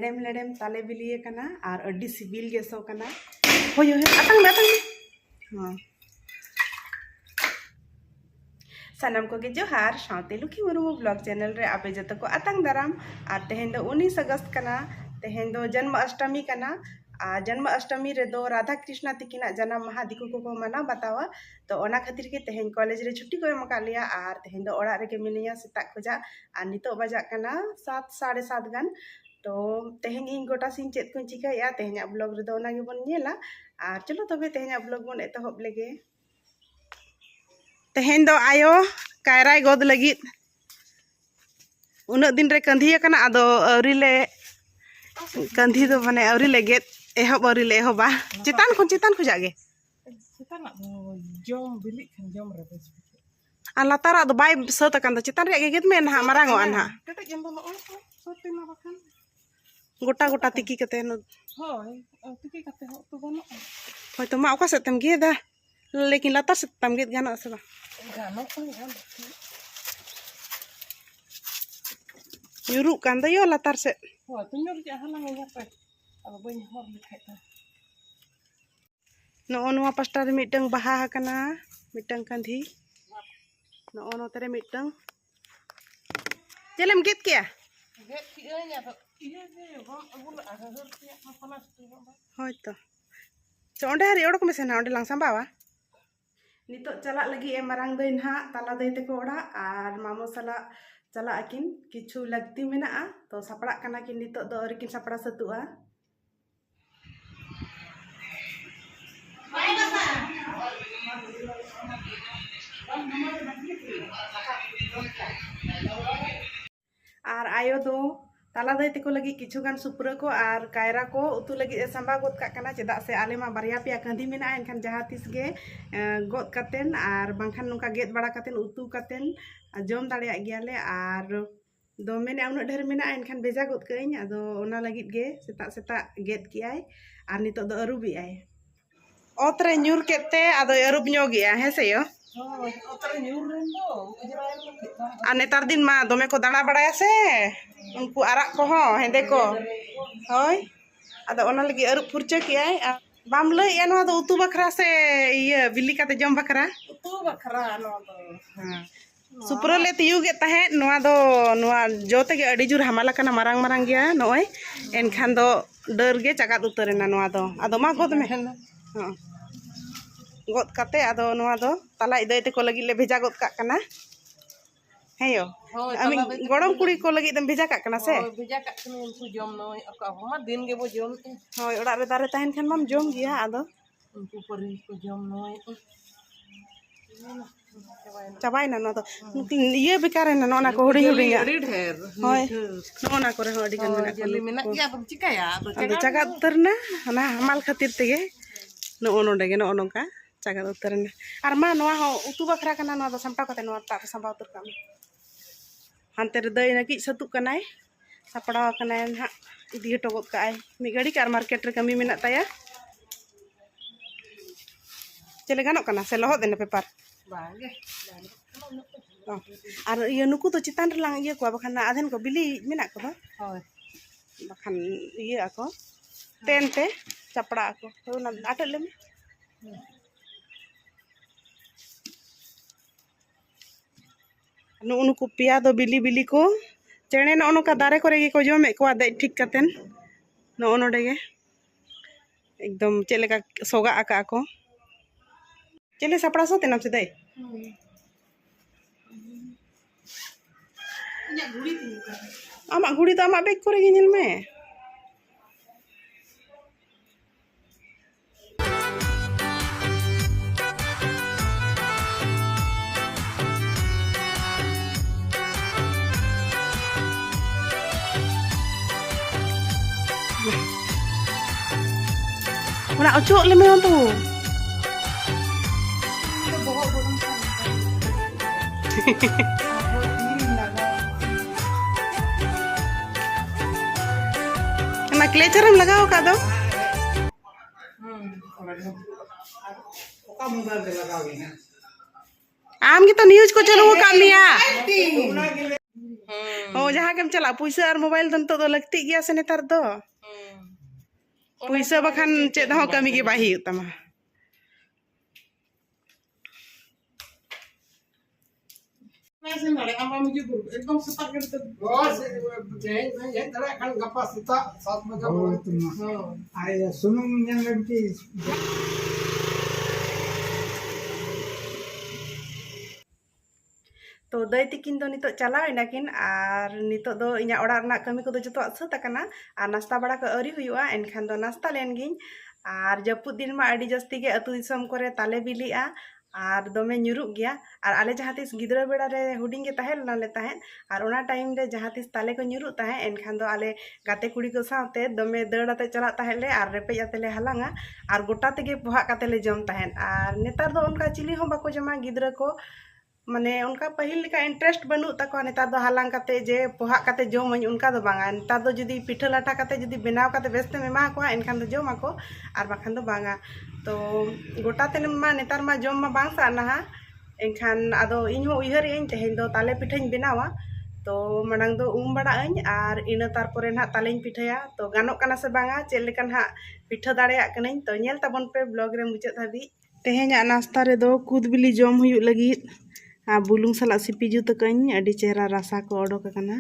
लेडेम लेडेम ताले बिलिए कना और अड्डी सिबिल गे सो कना होय होय अतंग में हां सानम को के जोहार साउते लुखी मुर्मू ब्लॉग चैनल रे आपे जतो को अतंग दाराम और तेहेन दो 19 अगस्त कना तेहेन दो जन्माष्टमी कना जन्माष्टमी रे दो राधा कृष्णा तिकिना जन्म माहा दिकु को मना बतावा तो ओना खातिर के तेहेन कॉलेज रे छुट्टी को एम का लिया और तेहेन दो ओड़ा रे के मिनिया सेता खोजा और नितो बजा कना 7 7:30 गान तो तेहेन इन गोटा सिंह चेत को चिकाया तेहेन ब्लॉग रे दो ओना गे बन नेला और चलो तबे तेहेन ब्लॉग बन एतहब लेगे तेहेन दो आयो कायराय गोद लगित उन दिन रे कंधी कना आदो औरी ले कंधी दो माने औरी ले गेत एहब औरी ले एहबा चितान खुजागे चितान जम बिली खन जम रे बस आ लातार दो बाय सत कान चितान रे गेत में ना मारांगो अनहा कटे जम दो सते ना बखान गोटा गोटा तिकी कते न होय तिकी कते हो तो बनो होय तो मा ओका से तम गेदा लेकिन लातार से तम गेत गाना से बा गानो को युरु कान दो यो लातार से हो तो न्यूर जा हलांग या पे अब बन हर लिखाय ता नो नोआ पास्टा रे मिटंग बाहा हकना मिटंग कंधी नो नो तरे मिटंग चलम गेत किया गेट की या तो ये हम अगुल आगर के अपना होय तो चोंडे हरि ओडक में से ना ओंडे लांग संबावा नितो चला लगी ए मरांग दई ना ताला दई ते को ओड़ा और मामो सला चला अकिन किछु लगती मेना तो सपड़ा कना कि नितो दो अरिकिन सपड़ा सतुआ और आयो दो ताला दई ते को लगी किछु गान सुपुरा को और कायरा को उतु लगी संबा गोद का कना चेदा से आले मा बारिया पिया कंधी मेना एनखान जहां तिस गे गोद कतेन और बांखान नुका गेद बड़ा कतेन उतु कतेन जम दाड़िया गियाले और दो मेने उन ढेर मेना एनखान बेजा गोद कइኝ आदो ओना लगित गे सेता सेता गेद कियाय और नितो दो अरुबी आय ओतरे न्यूर केते आदो अरुब न्यो गिया हे से यो हो ओतरे न्यूर रेन दो उजराय को आ नेतार दिन मा दोमे को दाणा बड़ाया से उनको आराक को हो हेंदे को होय आदो ओना लगी अरुब फुरचे कियाय बाम लय या नो दो उतु बखरा से ये बिल्ली काते जम बखरा उतु बखरा नो दो हां सुपुरा ले तियु गे ताहे नोआ दो नोआ जोते गे अडी जुर हमाला कना मारांग मारांग गया नोय एनखान दो डर गे चगात उतरेना नोआ दो आदो मा गोद में हां गोद काते आदो नोआ दो ताला इदय ते को लगी ले भेजा गोद का कना हेयो आमी गड़म कुड़ी को लगी दम भेजा का कना से भेजा का कने उनको जम नोय अका हमा दिन गे बो जम होय ओड़ा रे दारे ताहेन खान माम जम गया आदो उनको परी को जम नोय चाबाई ना तो ये बेकार है ना को हुडी हुडीया ढेर होय नोना करे हडी गन मेना जल्दी मेना या तुम चिकाया तो चगा उतरना ना हमाल खातिर तेगे नो नोडे गे नो नोका चगा उतरना और मा नोआ हो उतु बखरा कना नो सामटा कते नो ता संबा उतर काम हानते रे दई नकी सतु कनाय सपड़ा कनाय ना इदी टगोत काय मी गाड़ी कार मार्केट रे कमी मेना ताया चले गानो कना से लहो देना पेपर बागे और ये नुकु तो चितान रे लांग ये को बखान आधेन को बिली मेना को होय बखान ये आको तेन ते चपड़ा को तो ना आटल ले नु उनको पिया दो बिली बिली को चेणे न उनका दारे करे गे को जमे को दे ठीक कतेन न नोडे गे एकदम चले का सोगा आका को चले सपड़ा सो तेनम से दे आमा घुड़ी तो आमा बेग करे गे निल में Una ocho le me tu. Enak klecaram लगाओ का दो आम की तो न्यूज को चलो वो कर लिया Oh, jaha kem chalak puisa ar mobile dan to lakti gya se netar do. Puisa bakhan chet ho kami ge bai huyuk tama. Nah, saya nak apa maju dulu. एकदम setak gitu. Oh, saya tak kan gapa setak saat mereka. Ay, sunung yang lebih तो दई तिकिन दो नितो चलाव इनाकिन are नितो दो इना ओड़ा रना कमी को दो जतो सत अकना आर नाश्ता बड़ा को अरी हुयुआ एनखान दो नाश्ता लेन गिन आर जपुद दिन मा अडी जस्ती गे अतु दिसम करे ताले बिलिआ आर दोमे nyuruk गया आर आले जहातिस गिद्रा बेड़ा रे हुडिंग गे ताहे लनाले ताहे आर ओना टाइम रे जहातिस ताले को nyuruk ताहे एनखान दो आले गाते कुड़ी को साथे दोमे दड़ाते चला ताहे ले आर रेपे आते ले हलांगा आर गोटा तेगे पोहा काते ले जम ताहे आर नेतार दो उनका चिली हो बाको जमा गिद्रा को माने उनका पहिल लिका इंटरेस्ट बनू तको नेतार दो हालांग काते जे पोहा काते जमन उनका दो बांगा नेतार दो जुदी पिठा लाटा काते जुदी बनाव काते बेस्ते मेमा को एनखान दो जमा को आर बाखान दो बांगा तो गोटा तेन मा नेतार मा जम मा बांग साना हा एनखान आदो इन हो उयहर इन तेहेन दो ताले पिठाइन बनावा तो मनांग दो बड़ा अñ आर इना तारपरे ना तालेñ पिठाया तो गानोक काना से बांगा चेल लेकान हा पिठा दाड़ेया कनኝ तो नेल ताबन पे ब्लॉग रे मुचाद धाबी तेहेña नाश्ता रे दो कूद बिली जम हुयु लगी आ बुलुंग सला सिपी जुत कñ अडी चेहरा रसा को ओडोक कना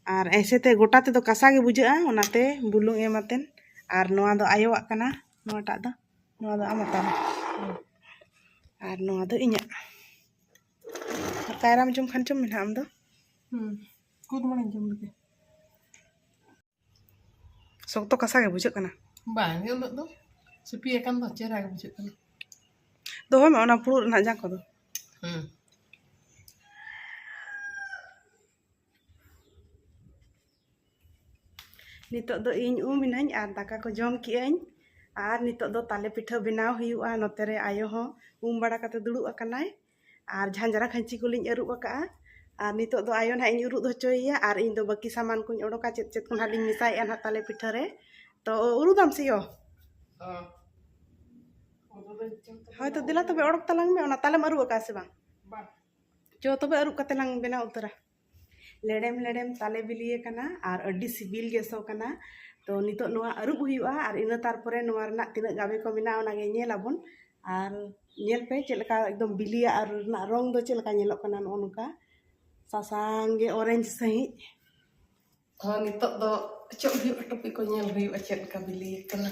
आर ऐसे ते गोटा ते दो कसा गे बुझा ओनाते बुलुंग एमातेन आर नोआ दो आयोवाक कना नोआटा दो नोआ दो आमाता आर नोआ दो इña आर कायराम जम खान जम मेना आम दो Kut mana jam lagi? sok to kasa गे बुझा कना Bang, dia untuk tu. Sepi akan tu cerah ke macam tu. दो होय मा ओना पुरु ना जा को दो नितो दो इन मिनाñ आर दाका को जम किअñ आर नितो दो ताले पिठा बनाव हुयुआ नोते रे आयो हो बड़ा काते दुड़ुब अकनाय आर झांजरा खंची को लिñ अरुब अका आर नितो दो आयो ना इन उरुद होचोइया आर इन दो बाकी सामान को ओडोका चेत चेत को हालिñ मिसाय ना ताले पिठा रे तो उरुदाम सियो होय तो दिला तबे ओडक तलांग में ओना तालेम अरुब अका से बा जो तबे अरुब कते लांग बेना उतरा लेडेम लेडेम ताले बिलिए कना आर अड्डी सिबिल गेसो कना तो नितो नोआ अरुब हुयुआ आर इना तारपरे नोआ रना तिना गाबे को मिना ओना गे नेलाबन आर नेल पे चेलका एकदम बिलिया आर ना रंग दो चेलका नेलक कना नोनुका सासांग गे ऑरेंज सही Oh, ni tok do cok hiu tapi ko nyel hiu acet ka bili kana.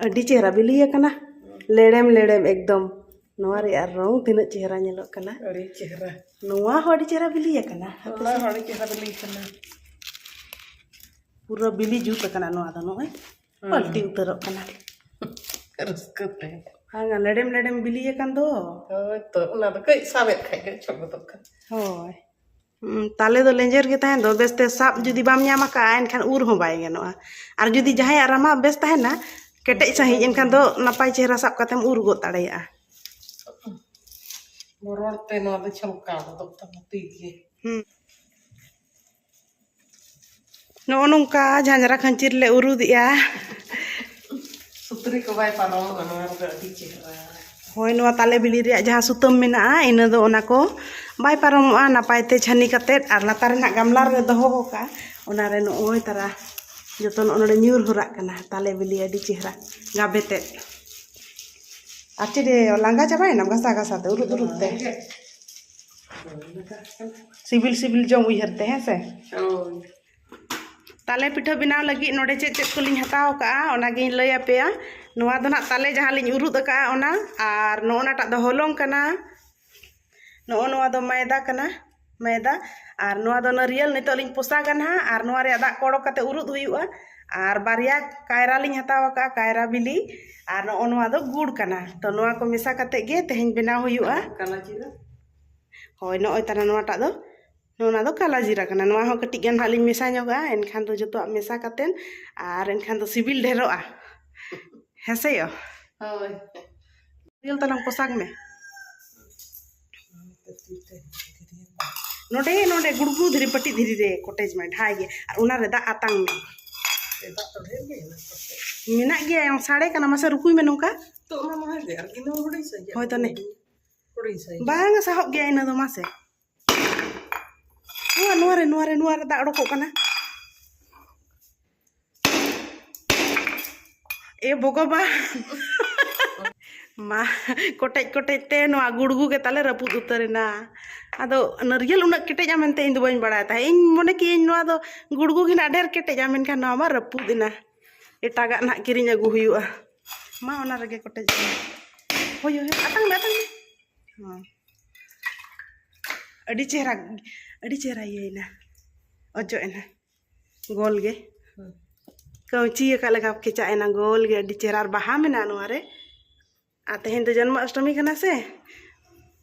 अड्डी चेहरा बिलिए कना लेडेम लेडेम एकदम नोआ रे आर रंग तिना चेहरा नेलक कना Ori cerah. नोआ हो अड्डी चेहरा बिलिए कना Allah hori cerah bili kana. पूरा बिली जूत कना नोआ दो नोय पलटी उतरक कना Terus ke teh. हांगा लेडेम लेडेम बिलिए कन दो Oh, to una do kai sabet khai ke cok do kan. होय ताले दो लेंजर के तहन दो बेस्ते साप जुदी बाम ᱧᱟᱢᱟ का एनखान उर हो बाय गनोआ आर जुदी जहाय आरामा बेस तहना केटेज सही एनखान दो नपाय चेहरा साप कातेम उर गो दाड़ेया Boror te no do chamka do tamati ge. नो नोंका झांजरा खंचिर ले उरुदिया Sutri ko bai parong ano do di cerah. होय नोआ ताले बिली रे जहां सुतम मेना इना दो ओना को बाय पारमोआ नापायते छानी काते आर लातार ना गामला रे दोहो का ओना रे नोय तारा जतन ओनडे न्यूर होरा कना ताले बिली अडी चेहरा गाबेते आचे रे लांगा चाबाय ना गसा गसा ते उरुद उरुद ते सिविल सिविल जम उयहरते हैं से Oh. ताले पिठा बनाव लगी नोडे चेत चेत को लिñ हताव का ओना गिñ लय आपेया नोआ दो ना ताले जहां लिñ उरुद का ओना आर नोनाटा दो होलोंग कना नोआ दो मैदा कना मैदा आर नोआ दो नारियल नितो लिñ पोसा गना आर नोआ रे दा कोड़ो काते उरुद हुयुआ आर बारिया कायरा लिñ हताव का कायरा बिली आर नोआ दो गुड़ कना तो नोआ को मिसा काते गे तेहेñ बनाव हुयुआ Kana jira. होय नोय तारा नोआटा दो नोना दो काला जीरा कना नोआ हो कटिक गन हालिñ मेसा ñoga एनखान दो जतो मेसा कातेन आर एनखान दो सिबिल ढेरोआ हेसे यो Oh. रियल तलंग पोसाग में नोडे नोडे गुड़गुड़ धीरे पट्टी धीरे रे कोटेज में ढाई गे और उना रे दा आतांग में Tidak to dher ge na. मेना गे साड़े कना मासे रुकुई में नोका To una mah de alguien no hori saja. होय तो ने bang sahok gaya ina do mase nuare da odoko kana e bogoba ma kotek te no gurgu ke tale raput utarena ado nariel unak ketek amen te indu bain bada ta in mone ki in no ado gurgu gina der ketek amen kan no ma raput ina etaga nak kirinya agu huyua ma ona rage kotek hoyo atang adi chehra ye ina ojo ena gol ge kauci ka laga kecha ena gol ge adi chehra ar baha mena no are ate hin जन्म अष्टमी kana se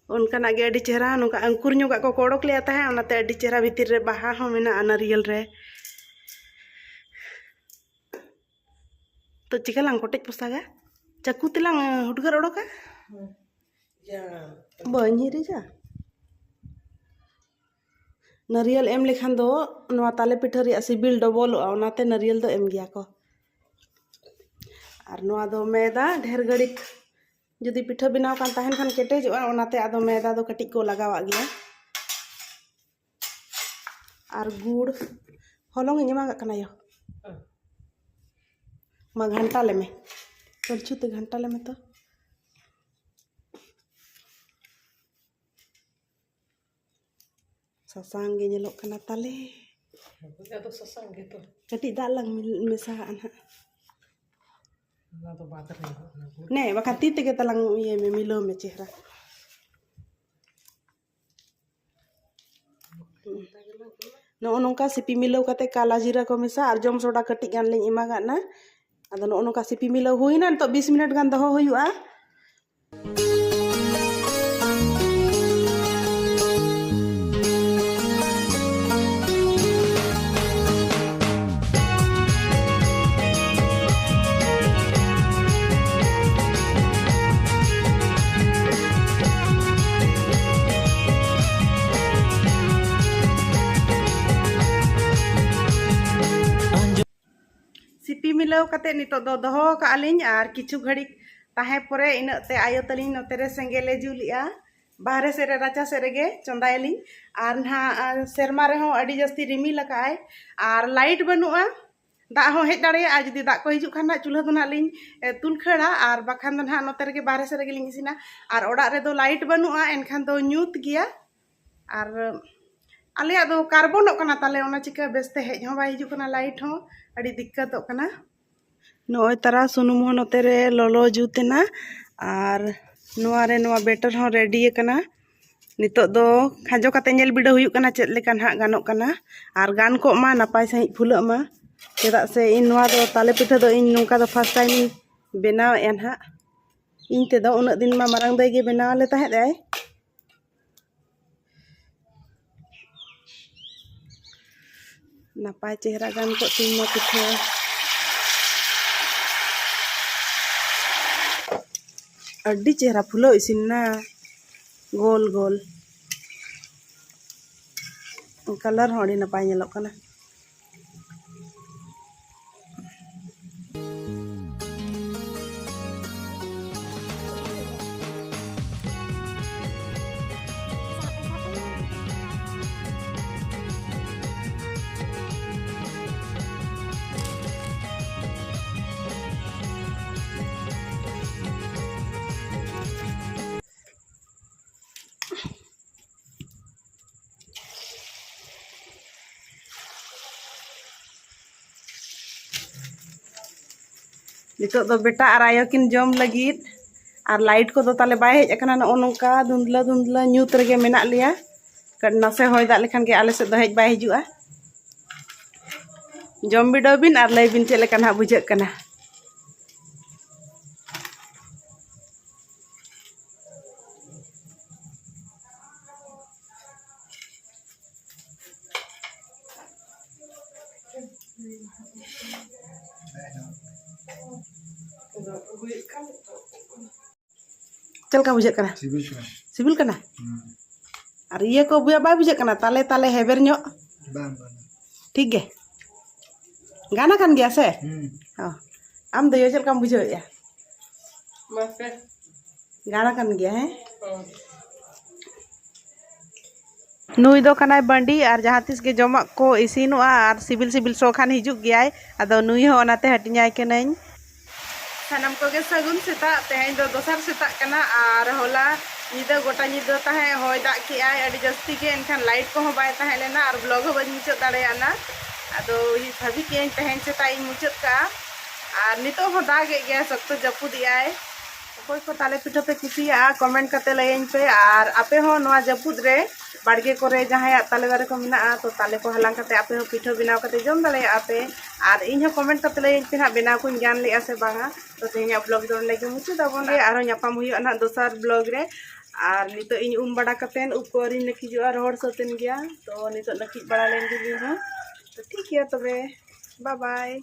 उनकाना गे अडी चेहरा नुका अंकुर ᱧᱚᱜ को कोड़क ले आता है ओनाते अडी चेहरा भीतर रे बाहा हो मेना नारियल रे तो चिका लांग कोटेज पोसागा चाकू तेलांग हुडगर ओडोका बनी रे जा नारियल एम लेखान दो नवा ताले पिठा रे सिबिल डबल ओनाते नारियल दो एम गया को आर नवा दो मैदा ढेर घड़ी जुदी पिठा बनाव कान ताहेन खान केटेजोआ ओनाते आदो मैदा दो कटिक को लगावा गया आर गुड़ हलंग इमा कना यो मा घंटा ले में कलचू ते घंटा ले में तो ससांग गे नेलो कना ताले तो ससांग गे तो कटिक दालंग मेसा अनहा ना तो बात रही ने बका ती तेगे तलांग ये में मिलो में चेहरा नो नोंका सिपी मिलो कते काला जीरा को मेसा और जम सोडा कटिक गान लें इमा गाना आदो नो नोंका सिपी मिलो हुईना तो 20 मिनट गान दहो हुयुआ सिपी मिलाव कते नितो दो दहो का अलिन और किछु घड़ी ताहे परे इनते आयो तलिन नते रे सेंगेले जुलिया बाहरे से रे राचा से रेगे चंदायलिन और ना सेरमा रे हो अडी जस्ती रिमी लगाय और लाइट बनुआ दा हो हेज दाड़े आ जदी दा को हिजु खाना चूल्हा दो ना लिन तुल खड़ा और बखान दो ना नते रे बाहरे से रेगे लिन इसिना और ओडा रे दो लाइट बनुआ एनखान दो न्यूत गया और आले दो कार्बन कना ताले ओना चिका बेस्ते हेज हो बाय हिजु कना लाइट हो अड़ी दिक्कत कना नोय तरा सुनुम हो नते रे लोलो जुतेना और नोआ रे नोआ बेटर हो रेडी कना नितो दो खाजो कते नेल बिडो हुयु कना चेद लेकान हा गानो कना और गान को मा नापाय सही फुला मा चेदा से इन नोआ दो ताले पिठा दो इन नोका दो फर्स्ट टाइम बनाव एन हा इन ते दो उना दिन मा मारंग दई गे बनाव ले ताहे दे नापाय चेहरा गान को तीन पिठा अड्डी चेहरा फुलो इसिना गोल गोल कलर होड़ी नापाय नेलो कना नितो दो बेटा और आयो किन जम लगित और लाइट को दो ताले बाय हेज अकना नो नोंका धुंधला धुंधला न्यूत रेगे मेना लिया नासे होय दा लेखान के आले से दो हेज बाय हिजुआ जम बिडो बिन और लय बिन चे लेकान हा बुझे कना चल का बुझे कना सिबिल कना और ये को बुया बा बुझे कना ताले ताले हेबर न्यो ठीक गे गाना कान गया से हां आम दो चल का बुझे या गाना कान गया है नुई दो कनाय बंडी और जहाँ तीस के जमा को इसिनुआ और सिबिल सिबिल सो खान हिजुग गया अदो नुई हो ओनाते हटियाय कनाई सानाम को गे सगुन सेता तेहें दो दोसर सेता कना और होला निदा गोटा निदा ताहे होय दा की आय अडी जस्ती के एनखान लाइट को हो बाय ताहे लेना और ब्लॉग हो बन मुचाद दाड़ेयाना अदो भाभी के तेहें सेता इन मुचाद का और नितो हो दागे गया सख्त जपुद आय कोई को ताले पिठा पे कुसिया कमेंट करते लयन पे और आपे हो नवा जपुद रे बाड़गे करे जहां ताले दारे को मिना तो ताले को हलांग करते आपे हो पिठा बिनाव करते जम दाले आपे और इन हो कमेंट करते लयन पे ना बिनाव को ज्ञान ले से बांगा तो तेया ब्लॉग दो लेके मुचु दाबन रे और न्यापाम हुई ना दोसर ब्लॉग रे और नितो इन बड़ा करते ऊपर इन लकी जो रोड सोतेन गया तो नितो लकी बड़ा लेन दी हो तो ठीक है तबे बाय बाय।